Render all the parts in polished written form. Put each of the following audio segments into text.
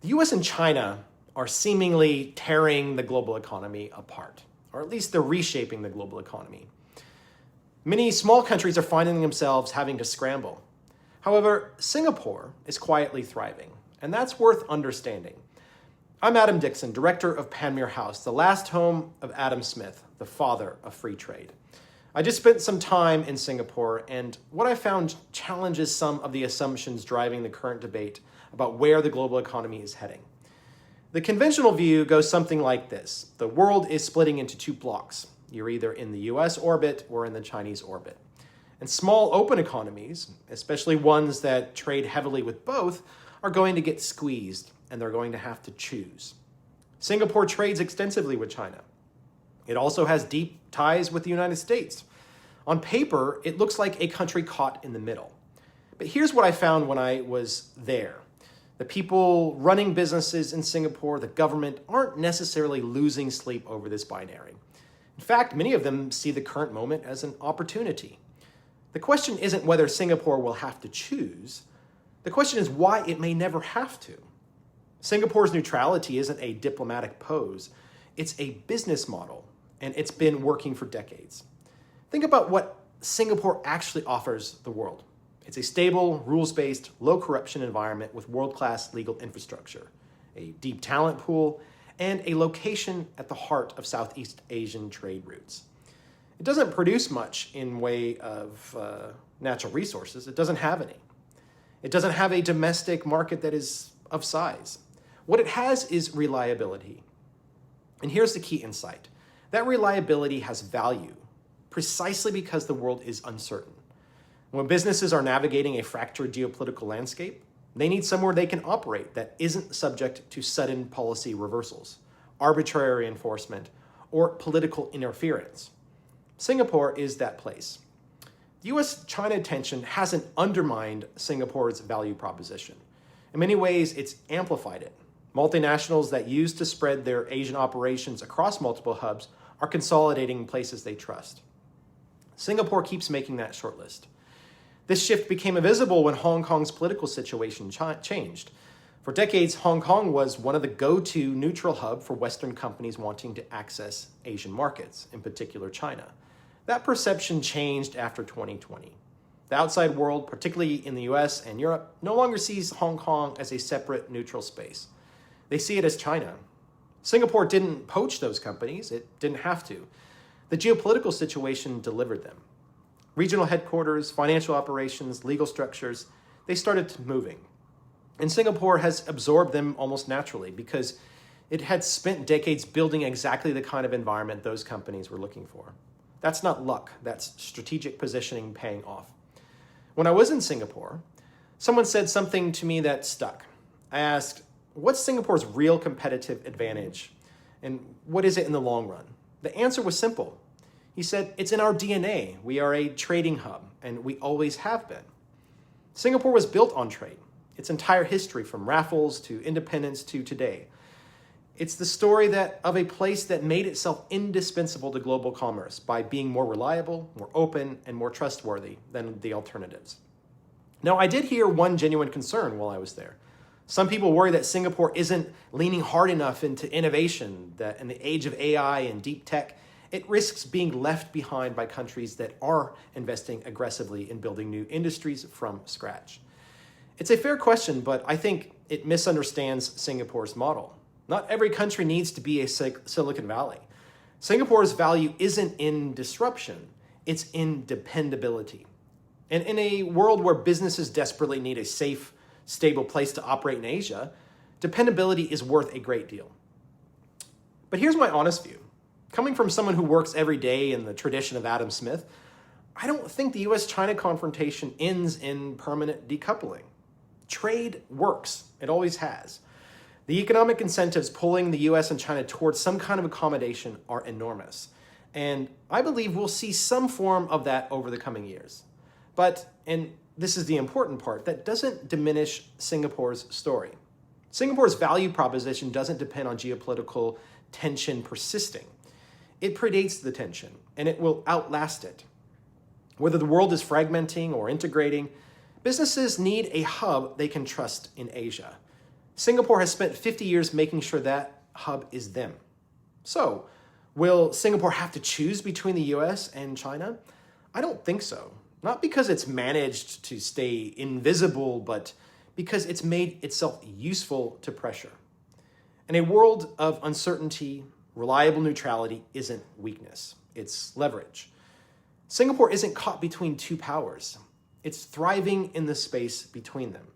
The US and China are seemingly tearing the global economy apart, or at least they're reshaping the global economy. Many small countries are finding themselves having to scramble. However, Singapore is quietly thriving, and that's worth understanding. I'm Adam Dixon, director of Panmure House, the last home of Adam Smith, the father of free trade. I just spent some time in Singapore, and what I found challenges some of the assumptions driving the current debate about where the global economy is heading. The conventional view goes something like this. The world is splitting into two blocks. You're either in the US orbit or in the Chinese orbit. And small open economies, especially ones that trade heavily with both, are going to get squeezed, and they're going to have to choose. Singapore trades extensively with China. It also has deep ties with the United States. On paper, it looks like a country caught in the middle. But here's what I found when I was there. The people running businesses in Singapore, the government, aren't necessarily losing sleep over this binary. In fact, many of them see the current moment as an opportunity. The question isn't whether Singapore will have to choose. The question is why it may never have to. Singapore's neutrality isn't a diplomatic pose. It's a business model, and it's been working for decades. Think about what Singapore actually offers the world. It's a stable, rules-based, low-corruption environment with world-class legal infrastructure, a deep talent pool, and a location at the heart of Southeast Asian trade routes. It doesn't produce much in way of natural resources. It doesn't have any. It doesn't have a domestic market that is of size. What it has is reliability. And here's the key insight. That reliability has value precisely because the world is uncertain. When businesses are navigating a fractured geopolitical landscape, they need somewhere they can operate that isn't subject to sudden policy reversals, arbitrary enforcement, or political interference. Singapore is that place. The US-China tension hasn't undermined Singapore's value proposition. In many ways, it's amplified it. Multinationals that used to spread their Asian operations across multiple hubs are consolidating places they trust. Singapore keeps making that shortlist. This shift became visible when Hong Kong's political situation changed. For decades, Hong Kong was one of the go-to neutral hub for Western companies wanting to access Asian markets, in particular China. That perception changed after 2020. The outside world, particularly in the US and Europe, no longer sees Hong Kong as a separate neutral space. They see it as China. Singapore didn't poach those companies. It didn't have to. The geopolitical situation delivered them. Regional headquarters, financial operations, legal structures, they started moving. And Singapore has absorbed them almost naturally because it had spent decades building exactly the kind of environment those companies were looking for. That's not luck, that's strategic positioning paying off. When I was in Singapore, someone said something to me that stuck. I asked, what's Singapore's real competitive advantage? And what is it in the long run? The answer was simple. He said, it's in our DNA. We are a trading hub, and we always have been. Singapore was built on trade. Its entire history, from Raffles to independence to today. It's the story of a place that made itself indispensable to global commerce by being more reliable, more open, and more trustworthy than the alternatives. Now, I did hear one genuine concern while I was there. Some people worry that Singapore isn't leaning hard enough into innovation, that in the age of AI and deep tech, it risks being left behind by countries that are investing aggressively in building new industries from scratch. It's a fair question, but I think it misunderstands Singapore's model. Not every country needs to be a Silicon Valley. Singapore's value isn't in disruption, it's in dependability. And in a world where businesses desperately need a safe, stable place to operate in Asia, dependability is worth a great deal. But here's my honest view. Coming from someone who works every day in the tradition of Adam Smith, I don't think the US-China confrontation ends in permanent decoupling. Trade works. It always has. The economic incentives pulling the US and China towards some kind of accommodation are enormous. And I believe we'll see some form of that over the coming years. But, and this is the important part, that doesn't diminish Singapore's story. Singapore's value proposition doesn't depend on geopolitical tension persisting. It predates the tension, and it will outlast it. Whether the world is fragmenting or integrating, businesses need a hub they can trust in Asia. Singapore has spent 50 years making sure that hub is them. So, will Singapore have to choose between the US and China? I don't think so. Not because it's managed to stay invisible, but because it's made itself useful to pressure. In a world of uncertainty, reliable neutrality isn't weakness, it's leverage. Singapore isn't caught between two powers. It's thriving in the space between them.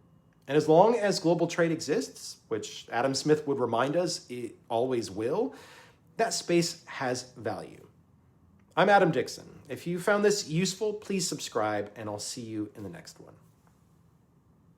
And as long as global trade exists, which Adam Smith would remind us it always will, that space has value. I'm Adam Dixon. If you found this useful, please subscribe, and I'll see you in the next one.